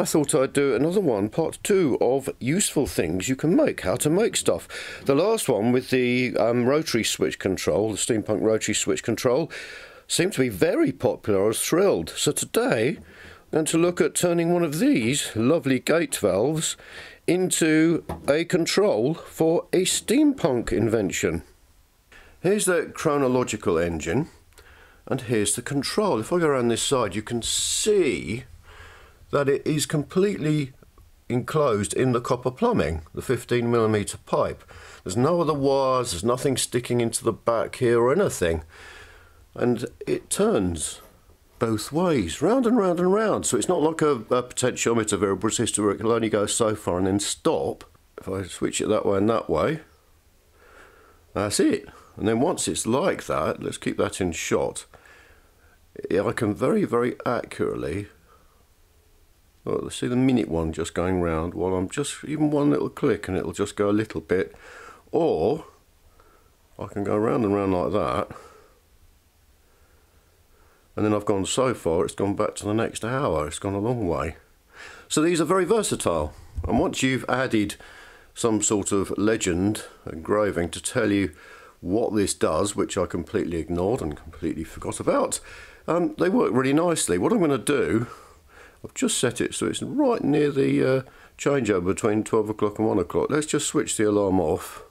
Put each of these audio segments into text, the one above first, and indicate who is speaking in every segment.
Speaker 1: I thought I'd do another one, part 2 of useful things you can make, how to make stuff. The last one with the rotary switch control, the Steampunk rotary switch control, seemed to be very popular. I was thrilled. So today I'm going to look at turning one of these lovely gate valves into a control for a steampunk invention. Here's the chronological engine, and here's the control. If I go around this side, you can see that it is completely enclosed in the copper plumbing, the 15mm pipe. There's no other wires, there's nothing sticking into the back here or anything. And it turns both ways, round and round and round. So it's not like a potentiometer variable resistor where it can only go so far and then stop. If I switch it that way and that way, that's it. And then once it's like that, let's keep that in shot, I can very, very accurately, let's see the minute one just going round while I'm just, even one little click and it'll just go a little bit, or I can go round and round like that, and then I've gone so far it's gone back to the next hour. It's gone a long way. So these are very versatile, and once you've added some sort of legend engraving to tell you what this does, which I completely ignored and completely forgot about, they work really nicely. What I'm going to do, I've just set it so it's right near the changeover between 12 o'clock and 1 o'clock. Let's just switch the alarm off.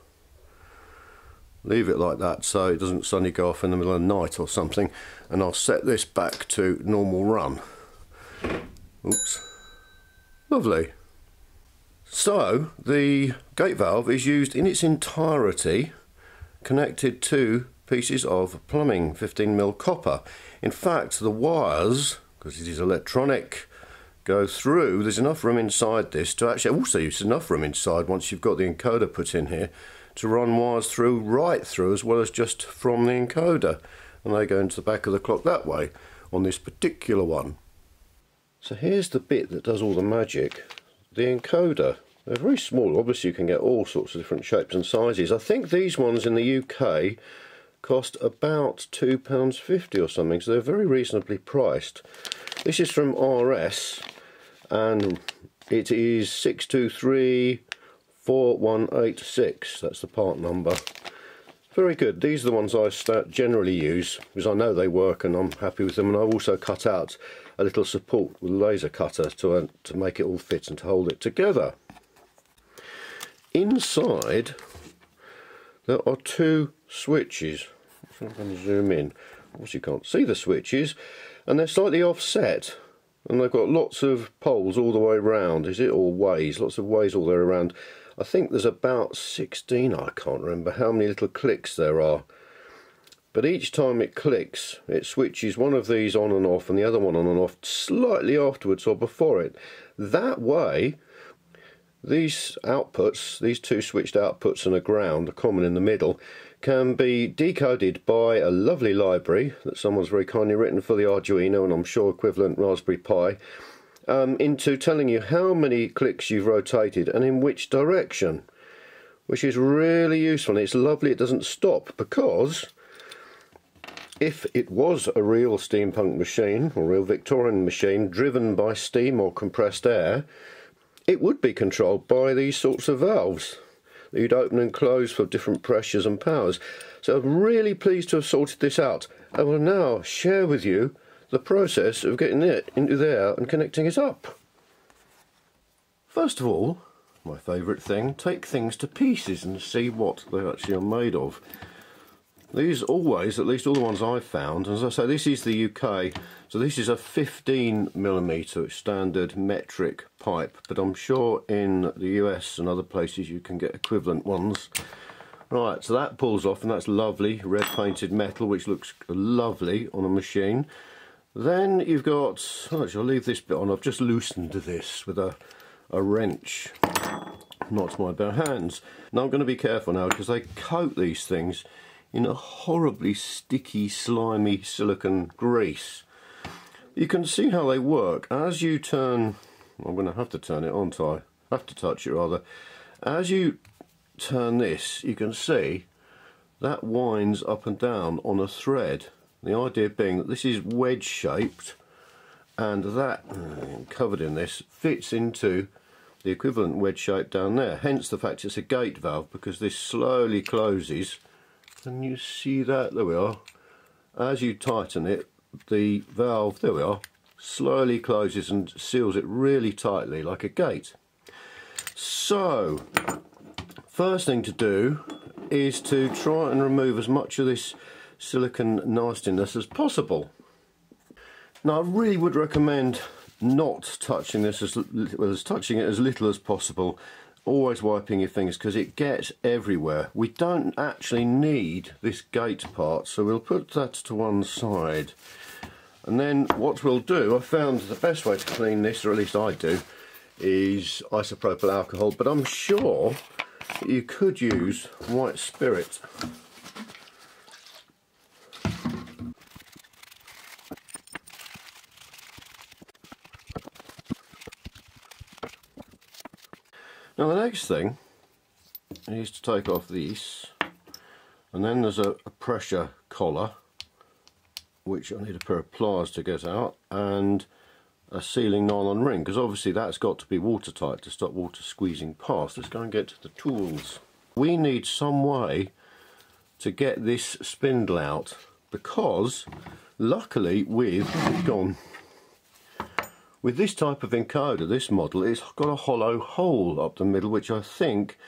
Speaker 1: Leave it like that so it doesn't suddenly go off in the middle of the night or something. And I'll set this back to normal run. Oops. Lovely. So the gate valve is used in its entirety, connected to pieces of plumbing, 15mm copper. In fact, the wires, because it is electronic, go through. There's enough room inside this to actually, also there's enough room inside once you've got the encoder put in here to run wires through, right through, as well as just from the encoder, and they go into the back of the clock that way on this particular one. So here's the bit that does all the magic, the encoder. They're very small. Obviously you can get all sorts of different shapes and sizes. I think these ones in the UK cost about £2.50 or something, so they're very reasonably priced. This is from RS, and it is 6234186. That's the part number. Very good. These are the ones I generally use because I know they work and I'm happy with them, and I've also cut out a little support with a laser cutter to make it all fit and to hold it together. Inside there are two switches. I'm going to zoom in. Obviously you can't see the switches, and they're slightly offset, and they've got lots of poles all the way around. Is it all ways? Lots of ways all the way around. I think there's about 16, I can't remember how many little clicks there are. But each time it clicks, it switches one of these on and off and the other one on and off slightly afterwards or before it. That way, these outputs, these two switched outputs and a ground, a common in the middle, can be decoded by a lovely library that someone's very kindly written for the Arduino, and I'm sure equivalent Raspberry Pi, into telling you how many clicks you've rotated and in which direction, which is really useful. And it's lovely it doesn't stop, because if it was a real steampunk machine or real Victorian machine driven by steam or compressed air, it would be controlled by these sorts of valves that you'd open and close for different pressures and powers. So I'm really pleased to have sorted this out. I will now share with you the process of getting it into there and connecting it up. First of all, my favourite thing, take things to pieces and see what they actually are made of. These always, at least all the ones I've found, as I say, this is the UK, so this is a 15mm standard metric pipe, but I'm sure in the US and other places you can get equivalent ones. Right, so that pulls off, and that's lovely, red painted metal, which looks lovely on a machine. Then you've got, actually I'll leave this bit on, I've just loosened this with a wrench, not my bare hands. Now I'm going to be careful now, because they coat these things in a horribly sticky, slimy silicone grease. You can see how they work. As you turn, I'm going to have to turn it, aren't I? Have to touch it rather. As you turn this, you can see that winds up and down on a thread. The idea being that this is wedge shaped, and that, covered in this, fits into the equivalent wedge shape down there, hence the fact it's a gate valve, because this slowly closes. Can you see that? There we are. As you tighten it, the valve, there we are, slowly closes and seals it really tightly like a gate. So first thing to do is to try and remove as much of this silicon nastiness as possible. Now I really would recommend not touching this touching it as little as possible, always wiping your fingers because it gets everywhere. We don't actually need this gate part, so we'll put that to one side. And then what we'll do, I found the best way to clean this, or at least I do, is isopropyl alcohol, but I'm sure you could use white spirit. Now the next thing is to take off this, and then there's a pressure collar, which I need a pair of pliers to get out, and a sealing nylon ring, because obviously that's got to be watertight to stop water squeezing past. Let's go and get to the tools. We need some way to get this spindle out, because luckily with this type of encoder, this model, it's got a hollow hole up the middle, which I think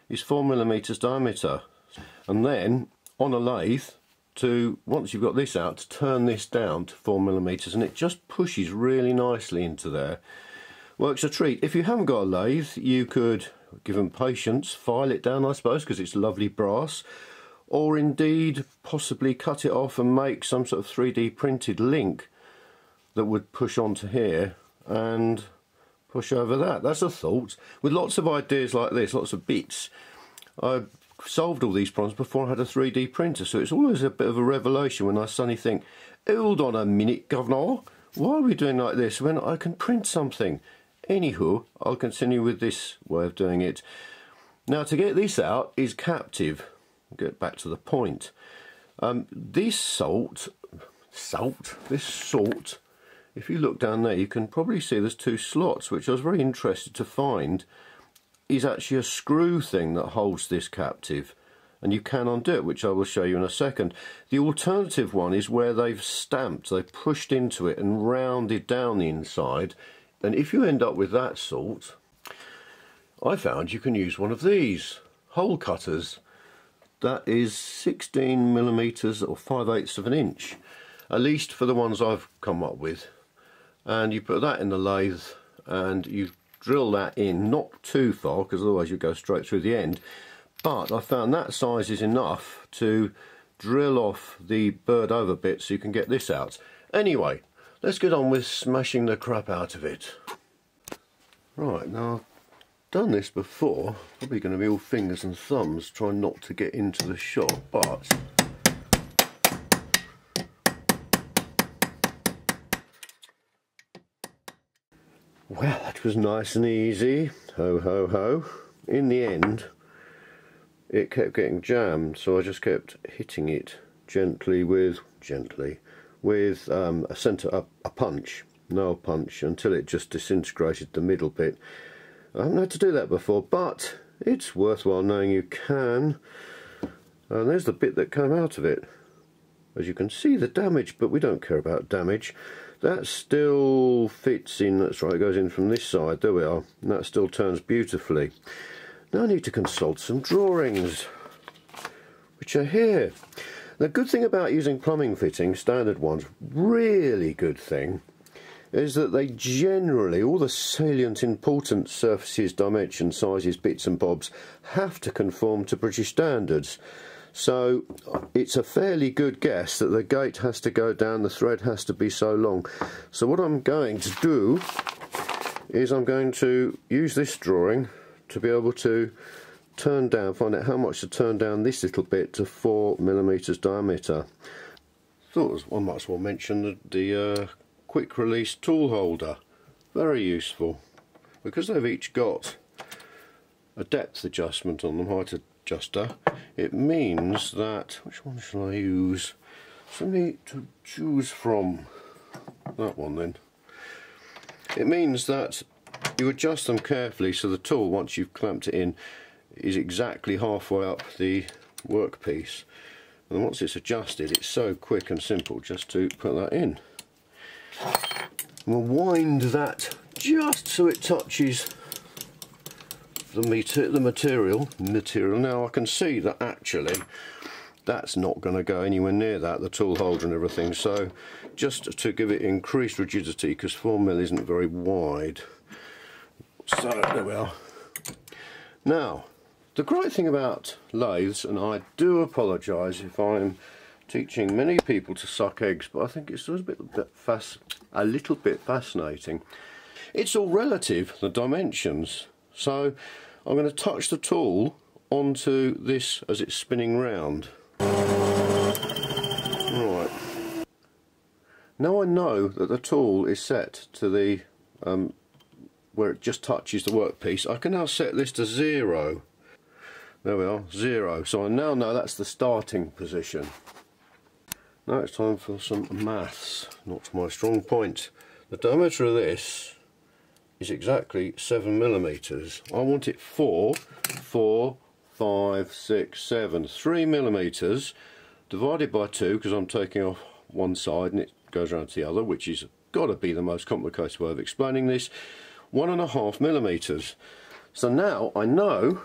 Speaker 1: is 4mm diameter. And then on a lathe, once you've got this out, to turn this down to 4mm, and it just pushes really nicely into there. Works a treat. If you haven't got a lathe, you could, given patience, file it down, I suppose, because it's lovely brass, or indeed possibly cut it off and make some sort of 3D printed link that would push onto here and push over that. That's a thought. With lots of ideas like this, lots of bits, I solved all these problems before I had a 3D printer, so it's always a bit of a revelation when I suddenly think, hold on a minute, governor, why are we doing like this when I can print something? Anywho, I'll continue with this way of doing it. Now to get this out is captive. I'll get back to the point. This salt, if you look down there, you can probably see there's two slots, which I was very interested to find is actually a screw thing that holds this captive, and you can undo it, which I will show you in a second. The alternative one is where they've pushed into it and rounded down the inside, and if you end up with that sort, I found you can use one of these hole cutters. That is 16mm or 5/8 of an inch, at least for the ones I've come up with. And you put that in the lathe and you drill that in, not too far because otherwise you go straight through the end, but I found that size is enough to drill off the bird over bit so you can get this out. Anyway, let's get on with smashing the crap out of it. Right, now I've done this before, probably going to be all fingers and thumbs trying not to get into the shot, but well, that was nice and easy. Ho ho ho. In the end it kept getting jammed, so I just kept hitting it gently with a punch, nail punch, until it just disintegrated the middle bit. I haven't had to do that before, but it's worthwhile knowing you can. And there's the bit that came out of it. As you can see, the damage, but we don't care about damage. That still fits in, that's right, it goes in from this side, there we are, and that still turns beautifully. Now I need to consult some drawings, which are here. The good thing about using plumbing fittings, standard ones, really good thing, is that they generally, all the salient important surfaces, dimensions, sizes, bits and bobs, have to conform to British standards. So it's a fairly good guess that the gate has to go down, the thread has to be so long. So what I'm going to do is I'm going to use this drawing to be able to turn down, find out how much to turn down this little bit to 4mm diameter. Thought I might as well mention the quick release tool holder. Very useful, because they've each got a depth adjustment on them, height adjuster. It means that, which one shall I use? So I need to choose from that one then. it means that you adjust them carefully so the tool, once you've clamped it in, is exactly halfway up the workpiece. And once it's adjusted, it's so quick and simple just to put that in. We'll wind that just so it touches the material. Now I can see that actually that's not going to go anywhere near that, the tool holder and everything, so just to give it increased rigidity, because 4mm isn't very wide. So there we are. Now the great thing about lathes, and I do apologise if I'm teaching many people to suck eggs, but I think it's a little bit fascinating. It's all relative, the dimensions. So I'm going to touch the tool onto this as it's spinning round. Right. Now I know that the tool is set to the where it just touches the workpiece. I can now set this to 0. There we are, 0. So I now know that's the starting position. Now it's time for some maths, not my strong point. The diameter of this is exactly 7mm. I want it 4, 5, 6, 7, 3mm divided by 2, because I'm taking off one side and it goes around to the other, which is got to be the most complicated way of explaining this. 1.5mm. So now I know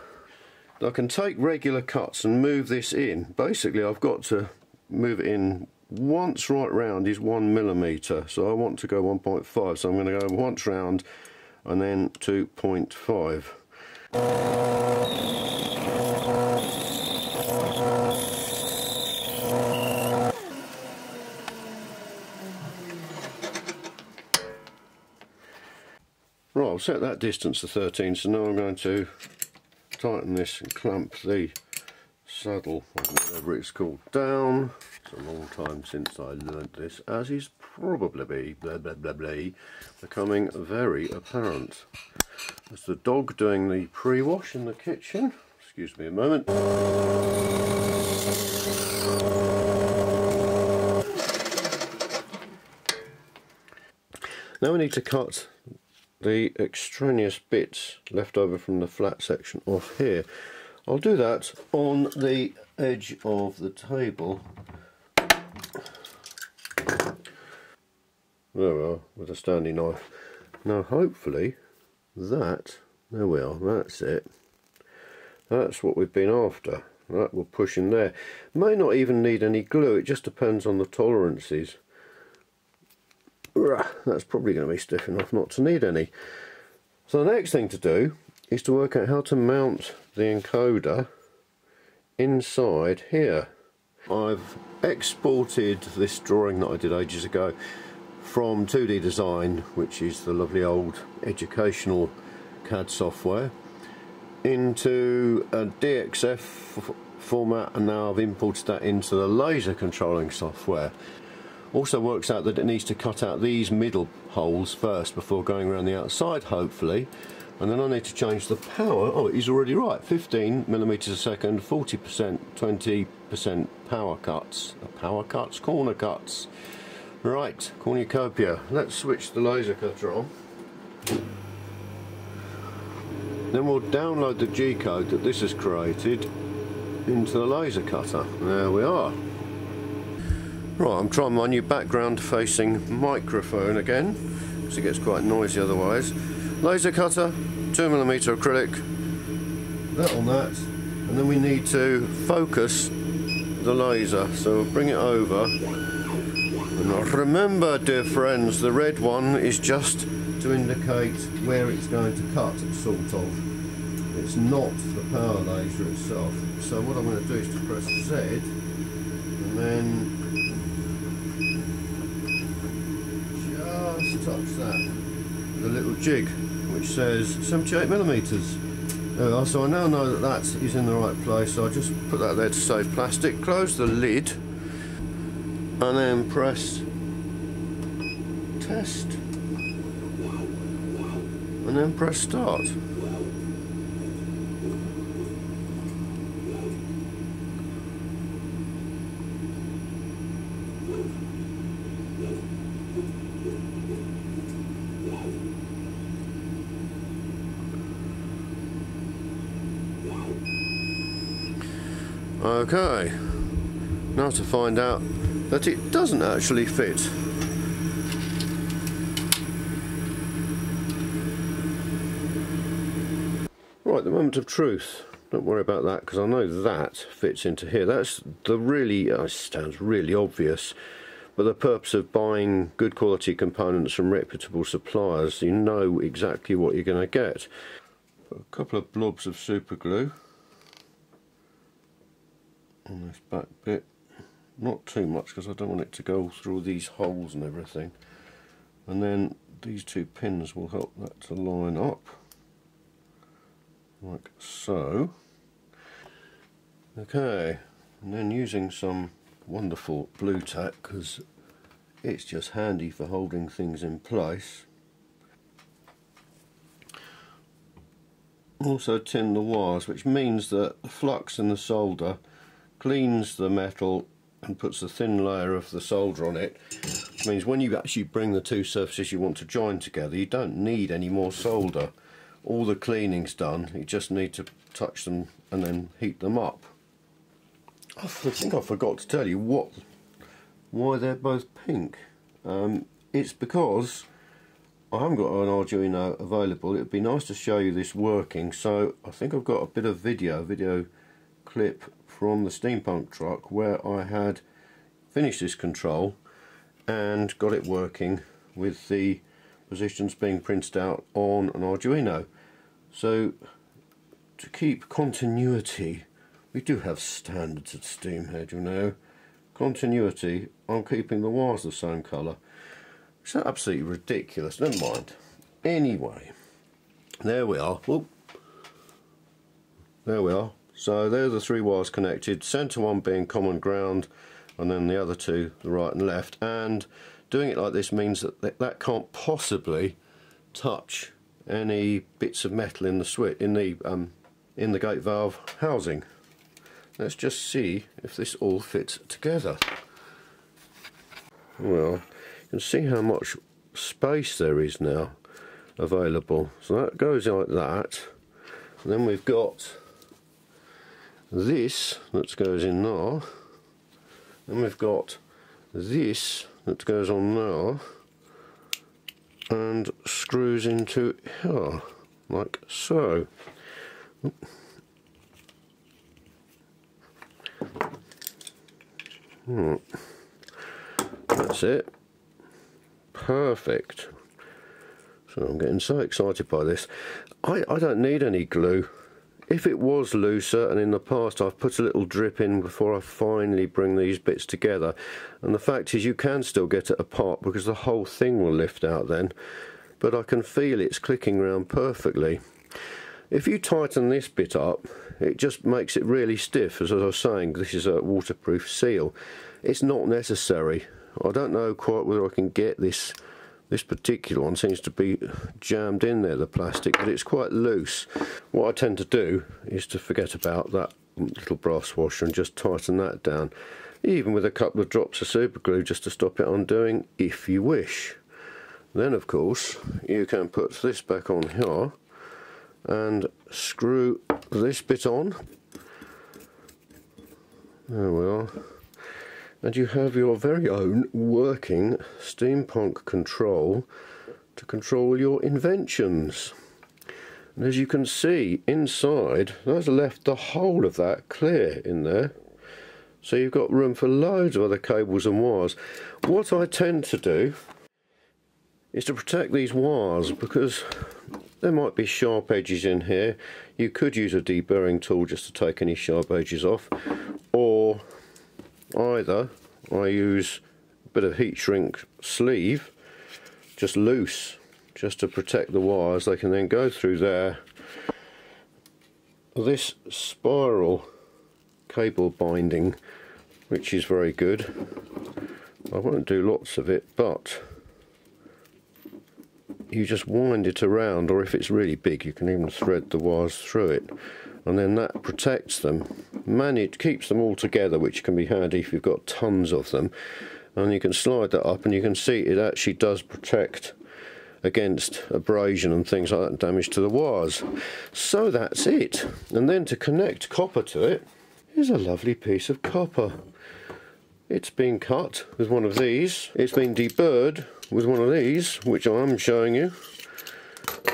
Speaker 1: that I can take regular cuts and move this in. Basically I've got to move it in once right round is 1mm, so I want to go 1.5, so I'm going to go once round and then 2.5. Right, I'll set that distance to 13, so now I'm going to tighten this and clamp the saddle, or whatever it's called, down. It's a long time since I learnt this, as is probably becoming very apparent. There's the dog doing the pre-wash in the kitchen. Excuse me a moment. Now we need to cut the extraneous bits left over from the flat section off here. I'll do that on the edge of the table. There we are, with a standing knife. Now hopefully that, there we are, that's it. That's what we've been after. That will push in there. May not even need any glue, it just depends on the tolerances. That's probably going to be stiff enough not to need any. So the next thing to do is to work out how to mount the encoder inside here. I've exported this drawing that I did ages ago from 2D Design, which is the lovely old educational CAD software, into a DXF format, and now I've imported that into the laser controlling software. Also works out that it needs to cut out these middle holes first before going around the outside, hopefully, and then I need to change the power. Oh, it is already right, 15mm a second, 40%, 20% power cuts. Corner cuts. Right, cornucopia. Let's switch the laser cutter on. Then we'll download the G-code that this has created into the laser cutter. There we are. Right, I'm trying my new background facing microphone again, because it gets quite noisy otherwise. Laser cutter, 2mm acrylic, that on that, and then we need to focus the laser, so we'll bring it over. And remember, dear friends, the red one is just to indicate where it's going to cut, sort of. It's not the power laser itself. So what I'm going to do is to press Z, and then just touch that with a little jig which says 78mm. There we are. So I now know that that is in the right place, so I just put that there to save plastic, close the lid, and then press test, and then press start. Okay, now to find out that it doesn't actually fit. Right, the moment of truth. Don't worry about that, because I know that fits into here. That's the really, it sounds really obvious, but the purpose of buying good quality components from reputable suppliers, you know exactly what you're going to get. Put a couple of blobs of super glue on this back bit. Not too much, because I don't want it to go through these holes and everything. And then these two pins will help that to line up, like so. Okay, and then using some wonderful blue tack, because it's just handy for holding things in place. Also tin the wires, which means that the flux in the solder cleans the metal and puts a thin layer of the solder on it, which means when you actually bring the two surfaces you want to join together, you don't need any more solder. All the cleaning's done, you just need to touch them and then heat them up. I think I forgot to tell you why they're both pink. It's because I haven't got an Arduino available. It would be nice to show you this working, so I think I've got a bit of video clip from the Steampunk truck where I had finished this control and got it working with the positions being printed out on an Arduino. So to keep continuity, we do have standards at Steamhead, you know. Continuity, I'm keeping the wires the same colour. It's absolutely ridiculous, never mind. Anyway, there we are. Whoop. There we are. So there are the three wires connected, centre one being common ground, and then the other two, the right and left. And doing it like this means that that can't possibly touch any bits of metal in the switch, in the gate valve housing. Let's just see if this all fits together. Well, you can see how much space there is now available. So that goes like that. And then we've got this that goes in there. Then we've got this that goes on there and screws into here, like so. That's it. Perfect. So I'm getting so excited by this. I don't need any glue. If it was looser, and in the past I've put a little drip in before I finally bring these bits together, and the fact is you can still get it apart because the whole thing will lift out then, but I can feel it's clicking around perfectly. If you tighten this bit up, it just makes it really stiff. As I was saying, this is a waterproof seal. It's not necessary. I don't know quite whether I can get this particular one, seems to be jammed in there, the plastic, but it's quite loose. What I tend to do is to forget about that little brass washer and just tighten that down, even with a couple of drops of super glue just to stop it undoing if you wish. Then of course you can put this back on here and screw this bit on. There we are. And you have your very own working Steampunk control to control your inventions. And as you can see inside, that's left the whole of that clear in there. So you've got room for loads of other cables and wires. What I tend to do is to protect these wires, because there might be sharp edges in here. You could use a deburring tool just to take any sharp edges off, or either I use a bit of heat shrink sleeve, just loose, just to protect the wires. They can then go through there. This spiral cable binding, which is very good. I won't do lots of it, but you just wind it around, or if it's really big you can even thread the wires through it, and then that protects them. It keeps them all together, which can be handy if you've got tons of them. And you can slide that up and you can see it actually does protect against abrasion and things like that, and damage to the wires. So that's it. And then to connect copper to it, is a lovely piece of copper. It's been cut with one of these. It's been deburred with one of these, which I'm showing you.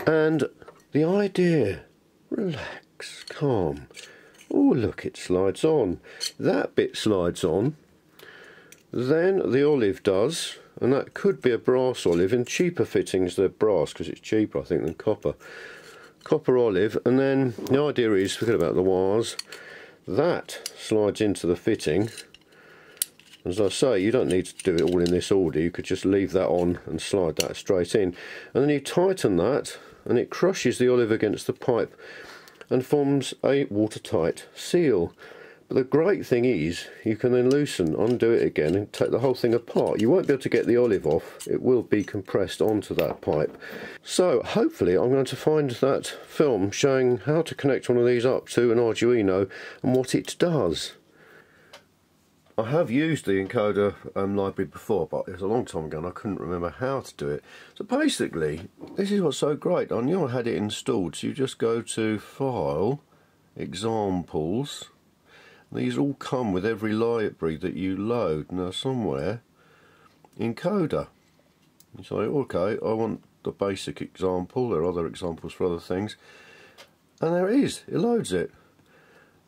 Speaker 1: And the idea, relax, calm. Oh look, it slides on. That bit slides on. Then the olive does, and that could be a brass olive. In cheaper fittings they're brass because it's cheaper I think than copper. Copper olive, and then the idea is, forget about the wires, that slides into the fitting. As I say, you don't need to do it all in this order, you could just leave that on and slide that straight in. And then you tighten that and it crushes the olive against the pipe and forms a watertight seal. But the great thing is, you can then loosen, undo it again and take the whole thing apart. You won't be able to get the olive off, it will be compressed onto that pipe. So hopefully I'm going to find that film showing how to connect one of these up to an Arduino and what it does. I have used the encoder library before, but it was a long time ago and I couldn't remember how to do it. So basically, this is what's so great. I knew I had it installed, so you just go to File, Examples. These all come with every library that you load. Now somewhere, Encoder. You say, okay, I want the basic example. There are other examples for other things. And there it is, it loads it.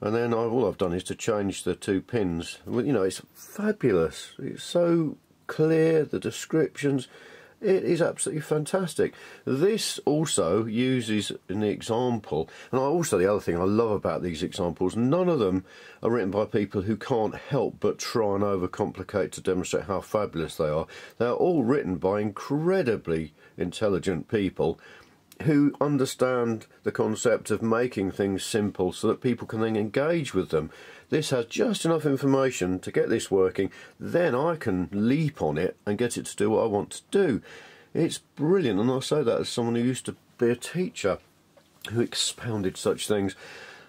Speaker 1: And then all I've done is to change the 2 pins. You know, it's fabulous. It's so clear, the descriptions. It is absolutely fantastic. This also uses an example, and also the other thing I love about these examples, none of them are written by people who can't help but try and overcomplicate to demonstrate how fabulous they are. They're all written by incredibly intelligent people who understand the concept of making things simple so that people can then engage with them. This has just enough information to get this working, then I can leap on it and get it to do what I want to do. It's brilliant, and I say that as someone who used to be a teacher who expounded such things.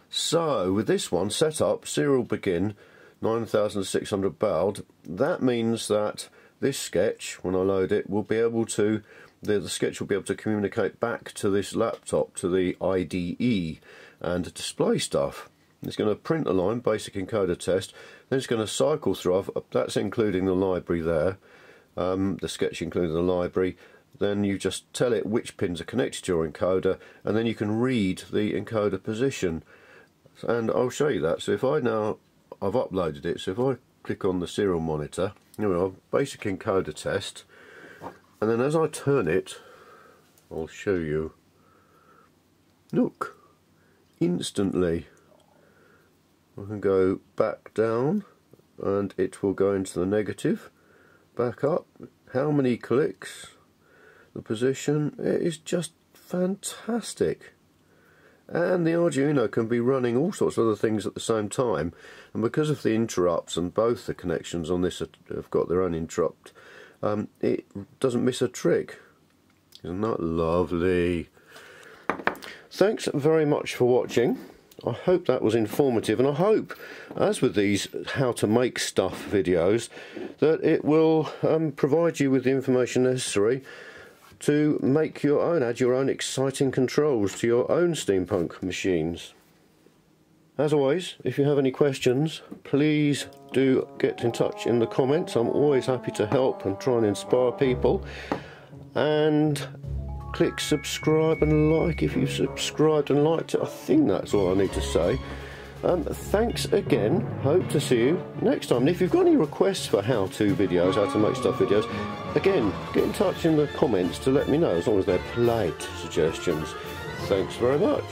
Speaker 1: So with this one set up, serial begin, 9600 baud, that means that this sketch, when I load it, will be able to the sketch will be able to communicate back to this laptop, to the IDE, and display stuff. It's going to print a line, basic encoder test, then it's going to cycle through, that's including the library there, the sketch including the library, then you just tell it which pins are connected to your encoder, and then you can read the encoder position. And I'll show you that. So if I've uploaded it, so if I click on the serial monitor, here we are, basic encoder test, and then as I turn it, I'll show you, look, instantly I can go back down and it will go into the negative, back up, how many clicks, the position, it is just fantastic. And the Arduino can be running all sorts of other things at the same time, and because of the interrupts, and both the connections on this have got their own interrupt, it doesn't miss a trick. Isn't that lovely? Thanks very much for watching. I hope that was informative, and I hope, as with these how to make stuff videos, that it will provide you with the information necessary to make your own, add your own exciting controls to your own steampunk machines. As always, if you have any questions, please do get in touch in the comments. I'm always happy to help and try and inspire people. And click subscribe and like if you've subscribed and liked it. I think that's all I need to say. Thanks again. Hope to see you next time. And if you've got any requests for how-to videos, how to make stuff videos, again, get in touch in the comments to let me know, as long as they're polite suggestions. Thanks very much.